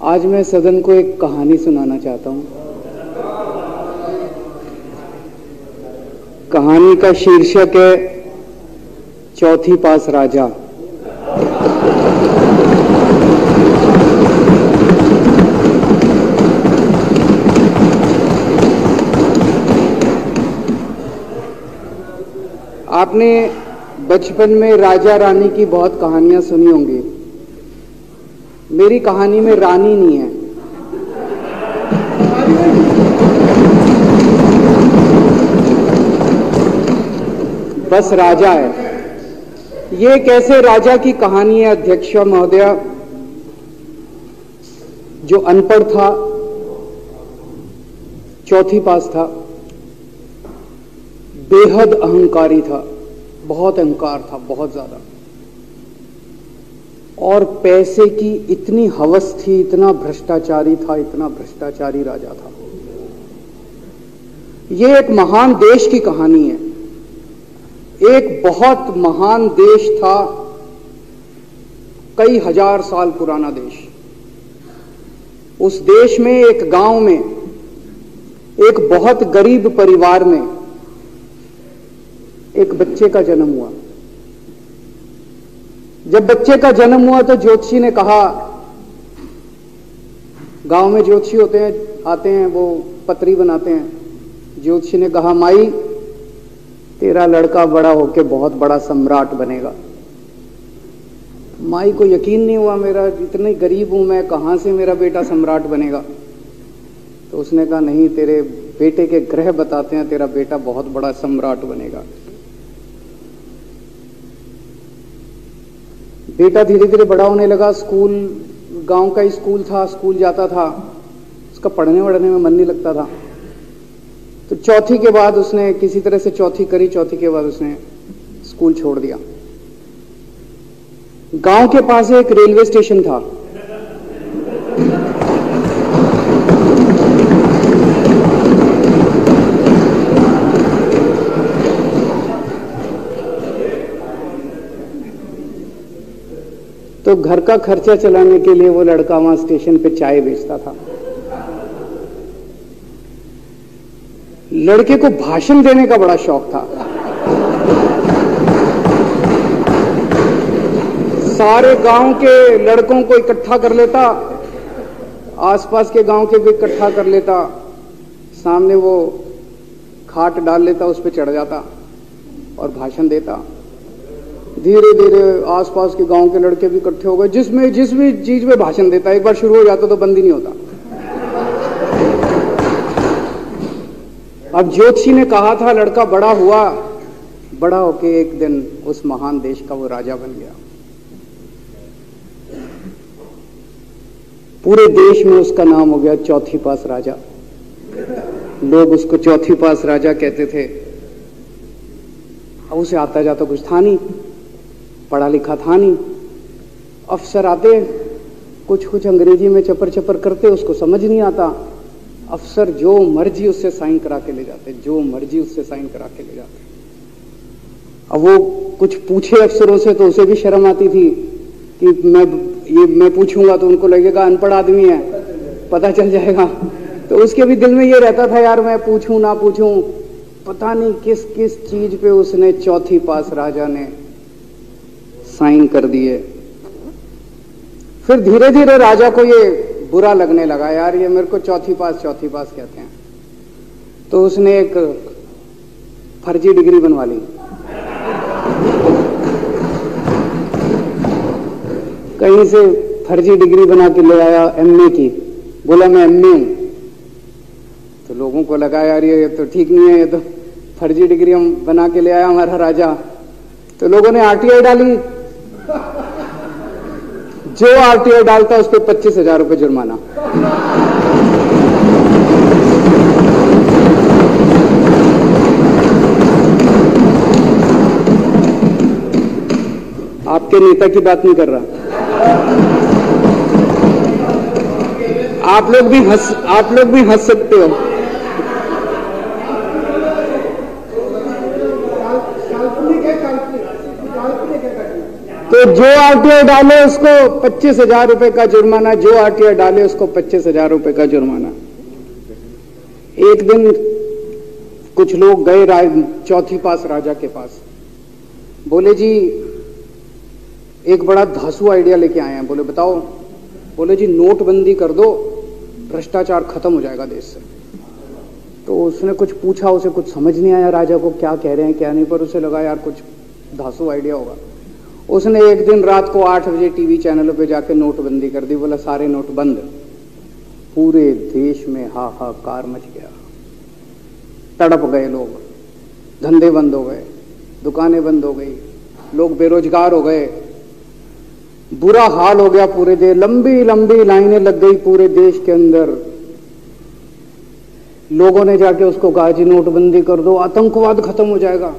आज मैं सदन को एक कहानी सुनाना चाहता हूं। कहानी का शीर्षक है चौथी पास राजा। आपने बचपन में राजा रानी की बहुत कहानियां सुनी होंगी। मेरी कहानी में रानी नहीं है, बस राजा है। ये कैसे राजा की कहानी है अध्यक्ष महोदया, जो अनपढ़ था, चौथी पास था, बेहद अहंकारी था, बहुत अहंकार था, बहुत ज्यादा, और पैसे की इतनी हवस थी, इतना भ्रष्टाचारी था, इतना भ्रष्टाचारी राजा था। ये एक महान देश की कहानी है। एक बहुत महान देश था, कई हजार साल पुराना देश। उस देश में एक गांव में एक बहुत गरीब परिवार में एक बच्चे का जन्म हुआ। जब बच्चे का जन्म हुआ तो ज्योतिषी ने कहा, गांव में ज्योतिषी होते हैं, आते हैं, वो पत्री बनाते हैं। ज्योतिषी ने कहा, माई तेरा लड़का बड़ा होके बहुत बड़ा सम्राट बनेगा। माई को यकीन नहीं हुआ, मेरा इतने गरीब हूं मैं, कहां से मेरा बेटा सम्राट बनेगा। तो उसने कहा, नहीं, तेरे बेटे के ग्रह बताते हैं तेरा बेटा बहुत बड़ा सम्राट बनेगा। बेटा धीरे धीरे बड़ा होने लगा। स्कूल, गांव का ही स्कूल था, स्कूल जाता था, उसका पढ़ने वढ़ने में मन नहीं लगता था। तो चौथी के बाद उसने किसी तरह से चौथी करी, चौथी के बाद उसने स्कूल छोड़ दिया। गांव के पास एक रेलवे स्टेशन था। तो घर का खर्चा चलाने के लिए वो लड़का वहां स्टेशन पे चाय बेचता था। लड़के को भाषण देने का बड़ा शौक था। सारे गांव के लड़कों को इकट्ठा कर लेता, आसपास के गांव के भी इकट्ठा कर लेता, सामने वो खाट डाल लेता, उस पर चढ़ जाता और भाषण देता। धीरे धीरे आसपास के गांव के लड़के भी इकट्ठे हो गए। जिस भी चीज में भाषण देता, एक बार शुरू हो जाता तो बंद ही नहीं होता। अब ज्योतिषी ने कहा था, लड़का बड़ा हुआ, बड़ा होके एक दिन उस महान देश का वो राजा बन गया। पूरे देश में उसका नाम हो गया चौथी पास राजा। लोग उसको चौथी पास राजा कहते थे। अब उसे आता जाता कुछ था नहीं, पढ़ा लिखा था नहीं। अफसर आते, कुछ कुछ अंग्रेजी में चपर चपर करते, उसको समझ नहीं आता। अफसर जो मर्जी उससे साइन करा के ले जाते, जो मर्जी उससे साइन करा के ले जाते। अब वो कुछ पूछे अफसरों से तो उसे भी शर्म आती थी कि मैं पूछूंगा तो उनको लगेगा अनपढ़ आदमी है, पता चल जाएगा। तो उसके भी दिल में ये रहता था, यार मैं पूछूं ना पूछूं। पता नहीं किस किस चीज पे उसने चौथी पास राजा ने साइन कर दिए। फिर धीरे धीरे राजा को ये बुरा लगने लगा, यार ये मेरे को चौथी पास कहते हैं। तो उसने एक फर्जी डिग्री बनवा ली। कहीं से फर्जी डिग्री बना के ले आया, एमए की। बोला मैं एमए हूं। तो लोगों को लगा, यार ये तो ठीक नहीं है, ये तो फर्जी डिग्री हम बना के ले आया हमारा राजा। तो लोगों ने आरटीआई डाली। जो आरटीआई डालता उस पर 25,000 रुपये जुर्माना। आपके नेता की बात नहीं कर रहा। आप लोग भी हंस सकते हो। तो जो आरटीआई डाले उसको 25,000 रुपए का जुर्माना, जो आरटीआई डाले उसको 25,000 रुपए का जुर्माना। एक दिन कुछ लोग गए चौथी पास राजा के पास, बोले जी एक बड़ा धांसू आइडिया लेके आए हैं। बोले बताओ। बोले जी नोटबंदी कर दो, भ्रष्टाचार खत्म हो जाएगा देश से। तो उसने कुछ पूछा, उसे कुछ समझ नहीं आया राजा को क्या कह रहे हैं क्या नहीं, पर उसे लगा यार कुछ धांसू आइडिया होगा। उसने एक दिन रात को 8 बजे टीवी चैनलों पे जाके नोटबंदी कर दी। बोला सारे नोट बंद। पूरे देश में हाहाकार मच गया, तड़प गए लोग, धंधे बंद हो गए, दुकानें बंद हो गई, लोग बेरोजगार हो गए, बुरा हाल हो गया पूरे देश। लंबी लंबी लाइनें लग गई पूरे देश के अंदर। लोगों ने जाके उसको कहा जी नोटबंदी कर दो, आतंकवाद खत्म हो जाएगा।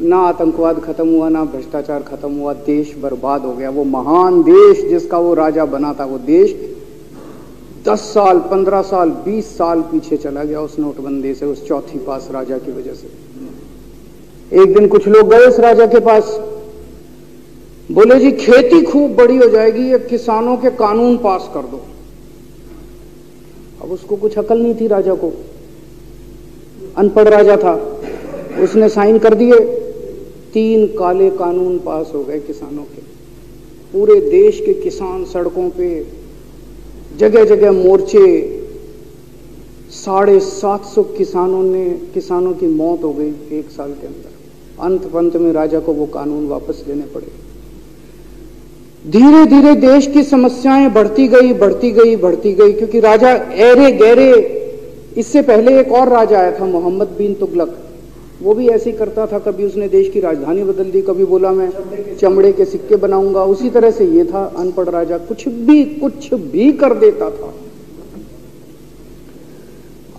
ना आतंकवाद खत्म हुआ, ना भ्रष्टाचार खत्म हुआ, देश बर्बाद हो गया। वो महान देश जिसका वो राजा बना था, वो देश 10 साल 15 साल 20 साल पीछे चला गया उस नोटबंदी से, उस चौथी पास राजा की वजह से। एक दिन कुछ लोग गए उस राजा के पास, बोले जी खेती खूब बड़ी हो जाएगी, ये किसानों के कानून पास कर दो। अब उसको कुछ अकल नहीं थी राजा को, अनपढ़ राजा था। उसने साइन कर दिए, 3 काले कानून पास हो गए किसानों के। पूरे देश के किसान सड़कों पे, जगह जगह मोर्चे, 750 किसानों की मौत हो गई 1 साल के अंदर। अंत में राजा को वो कानून वापस लेने पड़े। धीरे धीरे देश की समस्याएं बढ़ती गई, क्योंकि राजा ऐरे गहरे। इससे पहले एक और राजा आया था, मोहम्मद बिन तुगलक। वो भी ऐसे ही करता था, कभी उसने देश की राजधानी बदल दी, कभी बोला मैं चमड़े के सिक्के बनाऊंगा। उसी तरह से ये था अनपढ़ राजा, कुछ भी कर देता था।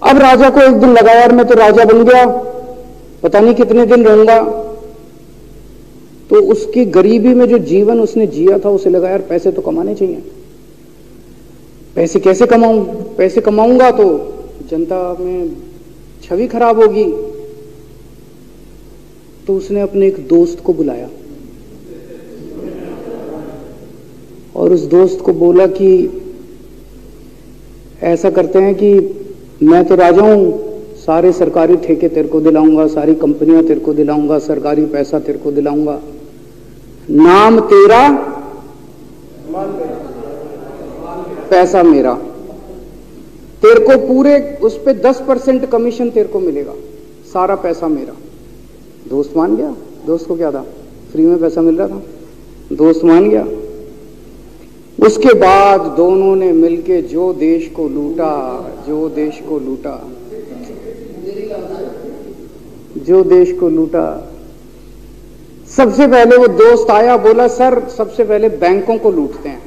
अब राजा को एक दिन लगा यार मैं तो राजा बन गया, पता नहीं कितने दिन रहूंगा। तो उसकी गरीबी में जो जीवन उसने जिया था, उसे लगा यार पैसे तो कमाने चाहिए। पैसे कैसे कमाऊं? पैसे कमाऊंगा तो जनता में छवि खराब होगी। तो उसने अपने एक दोस्त को बुलाया और उस दोस्त को बोला कि ऐसा करते हैं कि मैं तो राजा हूं, सारे सरकारी ठेके तेरे को दिलाऊंगा, सारी कंपनियां तेरे को दिलाऊंगा, सरकारी पैसा तेरे को दिलाऊंगा, नाम तेरा पैसा मेरा। तेरे को पूरे उस पे 10% कमीशन तेरे को मिलेगा, सारा पैसा मेरा। दोस्त मान गया। दोस्त को क्या था, फ्री में पैसा मिल रहा था, दोस्त मान गया। उसके बाद दोनों ने मिलके जो देश को लूटा, जो देश को लूटा। सबसे पहले वो दोस्त आया, बोला सर सबसे पहले बैंकों को लूटते हैं।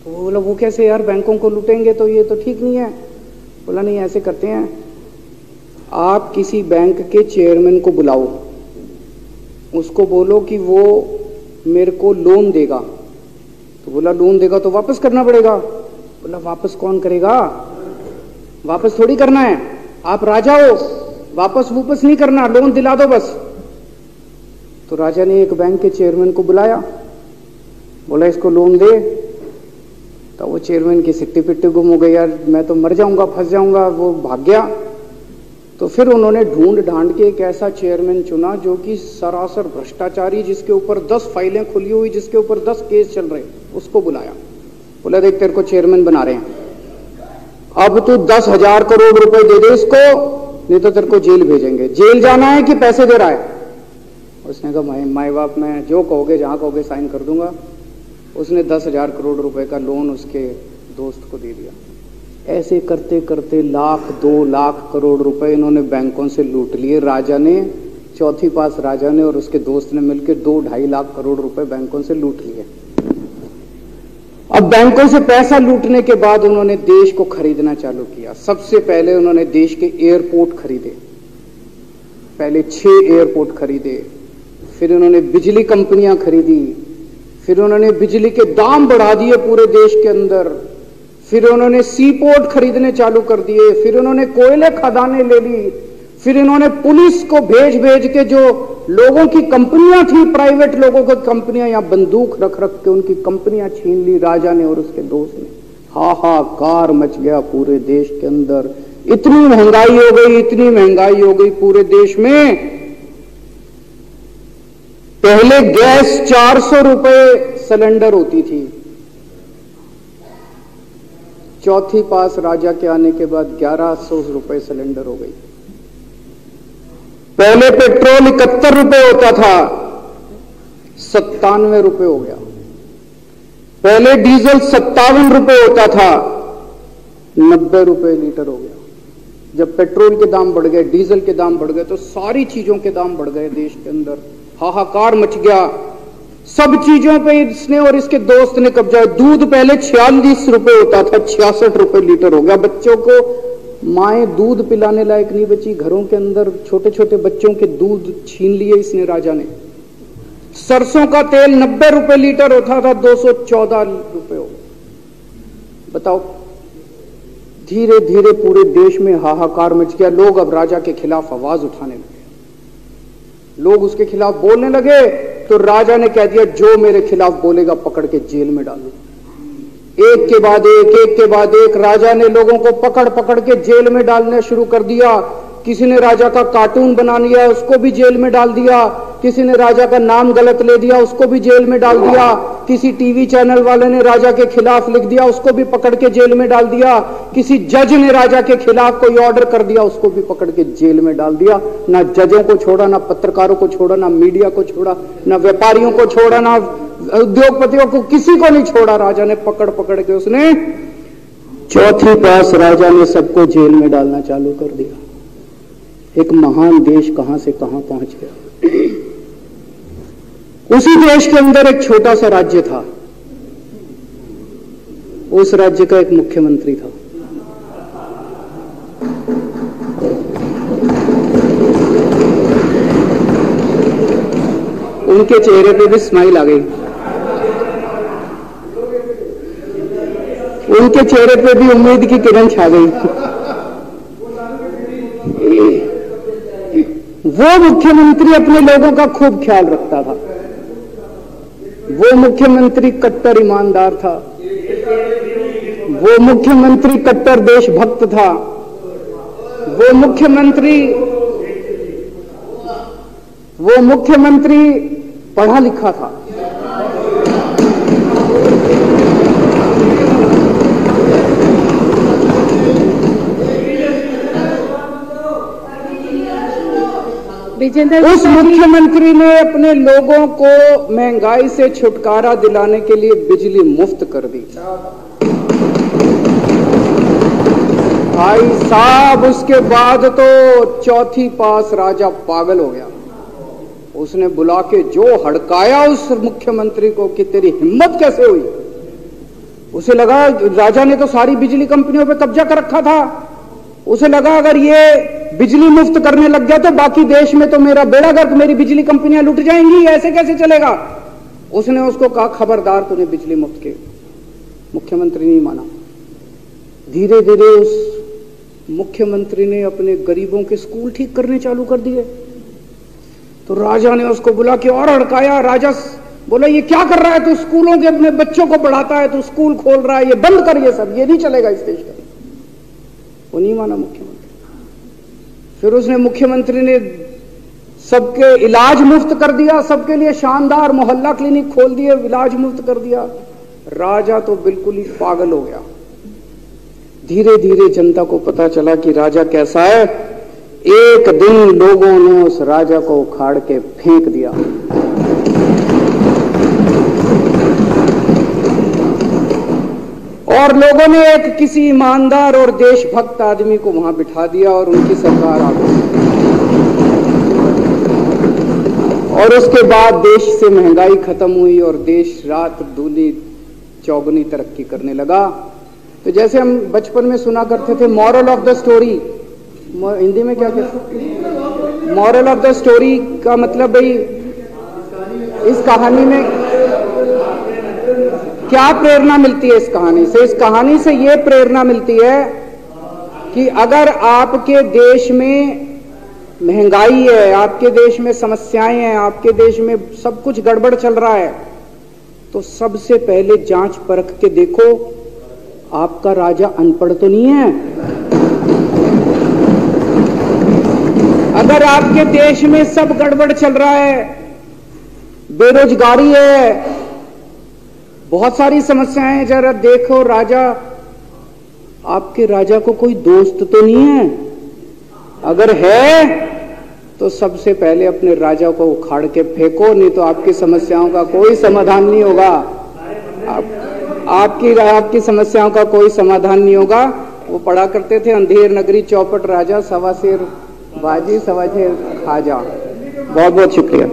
तो वो बोला वो कैसे यार, बैंकों को लूटेंगे तो ये तो ठीक नहीं है। बोला नहीं ऐसे करते हैं, आप किसी बैंक के चेयरमैन को बुलाओ, उसको बोलो कि वो मेरे को लोन देगा। तो बोला लोन देगा तो वापस करना पड़ेगा। बोला वापस कौन करेगा, वापस थोड़ी करना है, आप राजा हो, वापस नहीं करना, लोन दिला दो बस। तो राजा ने एक बैंक के चेयरमैन को बुलाया, बोला इसको लोन दे। तो वो चेयरमैन की सिट्टी पिट्टी गुम हो गई, यार मैं तो मर जाऊंगा, फंस जाऊंगा, वो भाग गया। तो फिर उन्होंने ढूंढ ढांड के एक ऐसा चेयरमैन चुना जो कि सरासर भ्रष्टाचारी, जिसके ऊपर 10 फाइलें खुली हुई, जिसके ऊपर 10 केस चल रहे, उसको बुलाया। बोला देख तेरे को चेयरमैन बना रहे हैं, अब तू 10,000 करोड़ रुपए दे दे इसको, नहीं तो तेरे को जेल भेजेंगे। जेल जाना है कि पैसे दे रहा है? उसने कहा माई बाप मैं जो कहोगे जहां कहोगे साइन कर दूंगा। उसने 10,000 करोड़ रुपए का लोन उसके दोस्त को दे दिया। ऐसे करते करते 1,00,000 2,00,000 करोड़ रुपए इन्होंने बैंकों से लूट लिए। राजा ने, चौथी पास राजा ने और उसके दोस्त ने मिलकर 2-2.5 लाख करोड़ रुपए बैंकों से लूट लिए। अब बैंकों से पैसा लूटने के बाद उन्होंने देश को खरीदना चालू किया। सबसे पहले उन्होंने देश के एयरपोर्ट खरीदे, पहले 6 एयरपोर्ट खरीदे, फिर उन्होंने बिजली कंपनियां खरीदी, फिर उन्होंने बिजली के दाम बढ़ा दिए पूरे देश के अंदर, फिर उन्होंने सी पोर्ट खरीदने चालू कर दिए, फिर उन्होंने कोयले खदानें ले ली, फिर इन्होंने पुलिस को भेज भेज के जो लोगों की कंपनियां थी, प्राइवेट लोगों की कंपनियां, यहां बंदूक रख रख के उनकी कंपनियां छीन ली राजा ने और उसके दोस्त ने। हाहाकार मच गया पूरे देश के अंदर। इतनी महंगाई हो गई, इतनी महंगाई हो गई पूरे देश में। पहले गैस 400 रुपए सिलेंडर होती थी, चौथी पास राजा के आने के बाद 1100 रुपए सिलेंडर हो गई। पहले पेट्रोल 71 रुपए होता था, 97 रुपए हो गया। पहले डीजल 57 रुपए होता था, 90 रुपए लीटर हो गया। जब पेट्रोल के दाम बढ़ गए, डीजल के दाम बढ़ गए, तो सारी चीजों के दाम बढ़ गए देश के अंदर। हाहाकार मच गया, सब चीजों पे इसने और इसके दोस्त ने कब्जा। दूध पहले 46 रुपए होता था, 66 रुपए लीटर हो गया। बच्चों को माएं दूध पिलाने लायक नहीं बची, घरों के अंदर छोटे छोटे बच्चों के दूध छीन लिए इसने राजा ने। सरसों का तेल 90 रुपए लीटर होता था, 214 रुपए हो गया। बताओ, धीरे धीरे पूरे देश में हाहाकार मच गया। लोग अब राजा के खिलाफ आवाज उठाने लगे, लोग उसके खिलाफ बोलने लगे। तो राजा ने कह दिया, जो मेरे खिलाफ बोलेगा पकड़ के जेल में डालो। एक के बाद एक राजा ने लोगों को पकड़ पकड़ के जेल में डालना शुरू कर दिया। किसी ने राजा का कार्टून बना लिया, उसको भी जेल में डाल दिया। किसी ने राजा का नाम गलत ले दिया, उसको भी जेल में डाल दिया। किसी टीवी चैनल वाले ने राजा के खिलाफ लिख दिया, उसको भी पकड़ के जेल में डाल दिया। किसी जज ने राजा के खिलाफ कोई ऑर्डर कर दिया, उसको भी पकड़ के जेल में डाल दिया। ना जजों को छोड़ा, ना पत्रकारों को छोड़ा, ना मीडिया को छोड़ा, ना व्यापारियों को छोड़ा, ना उद्योगपतियों को, किसी को नहीं छोड़ा। राजा ने पकड़ पकड़ के उसने चौथी पास राजा ने सबको जेल में डालना चालू कर दिया। एक महान देश कहां से कहां पहुंच गया। उसी देश के अंदर एक छोटा सा राज्य था, उस राज्य का एक मुख्यमंत्री था। उनके चेहरे पे भी स्माइल आ गई, उनके चेहरे पे भी उम्मीद की किरण छा गई। वो मुख्यमंत्री अपने लोगों का खूब ख्याल रखता था। वो मुख्यमंत्री कट्टर ईमानदार था। वो मुख्यमंत्री कट्टर देशभक्त था। वो मुख्यमंत्री पढ़ा लिखा था। उस मुख्यमंत्री ने अपने लोगों को महंगाई से छुटकारा दिलाने के लिए बिजली मुफ्त कर दी। भाई साहब, उसके बाद तो चौथी पास राजा पागल हो गया। उसने बुला के जो हड़काया उस मुख्यमंत्री को कि तेरी हिम्मत कैसे हुई। उसे लगा राजा ने तो सारी बिजली कंपनियों पे कब्जा कर रखा था। उसे लगा अगर ये बिजली मुफ्त करने लग गया तो बाकी देश में तो मेरा बेड़ा गर्क, मेरी बिजली कंपनियां लुट जाएंगी, ऐसे कैसे चलेगा। उसने उसको कहा, खबरदार, तूने बिजली मुफ्त की। मुख्यमंत्री नहीं माना। धीरे धीरे उस मुख्यमंत्री ने अपने गरीबों के स्कूल ठीक करने चालू कर दिए। तो राजा ने उसको बुला के और हड़काया। राजा बोला, ये क्या कर रहा है तू, स्कूलों के अपने बच्चों को पढ़ाता है, तू स्कूल खोल रहा है, ये बंद कर, ये सब, ये नहीं चलेगा इस देश का। वो नहीं माना मुख्यमंत्री। फिर उसने मुख्यमंत्री ने सबके इलाज मुफ्त कर दिया, सबके लिए शानदार मोहल्ला क्लिनिक खोल दिए, इलाज मुफ्त कर दिया। राजा तो बिल्कुल ही पागल हो गया। धीरे धीरे जनता को पता चला कि राजा कैसा है। एक दिन लोगों ने उस राजा को उखाड़ के फेंक दिया। और लोगों ने एक किसी ईमानदार और देशभक्त आदमी को वहां बिठा दिया और उनकी सरकार आ गई। और उसके बाद देश से महंगाई खत्म हुई और देश रात दूनी चौगुनी तरक्की करने लगा। तो जैसे हम बचपन में सुना करते थे, moral of the story, Hindi में क्या कहते, मॉरल ऑफ द स्टोरी का मतलब भाई इस कहानी में क्या प्रेरणा मिलती है। इस कहानी से ये प्रेरणा मिलती है कि अगर आपके देश में महंगाई है, आपके देश में समस्याएं हैं, आपके देश में सब कुछ गड़बड़ चल रहा है, तो सबसे पहले जांच परख के देखो आपका राजा अनपढ़ तो नहीं है। अगर आपके देश में सब गड़बड़ चल रहा है, बेरोजगारी है, बहुत सारी समस्याएं हैं, जरा देखो राजा, आपके राजा को कोई दोस्त तो नहीं है? अगर है तो सबसे पहले अपने राजा को उखाड़ के फेंको, नहीं तो आपकी समस्याओं का कोई समाधान नहीं होगा। आपकी समस्याओं का कोई समाधान नहीं होगा। वो पढ़ा करते थे, अंधेर नगरी चौपट राजा, सवा शेर बाजी सवा शेर खाजा। बहुत बहुत शुक्रिया।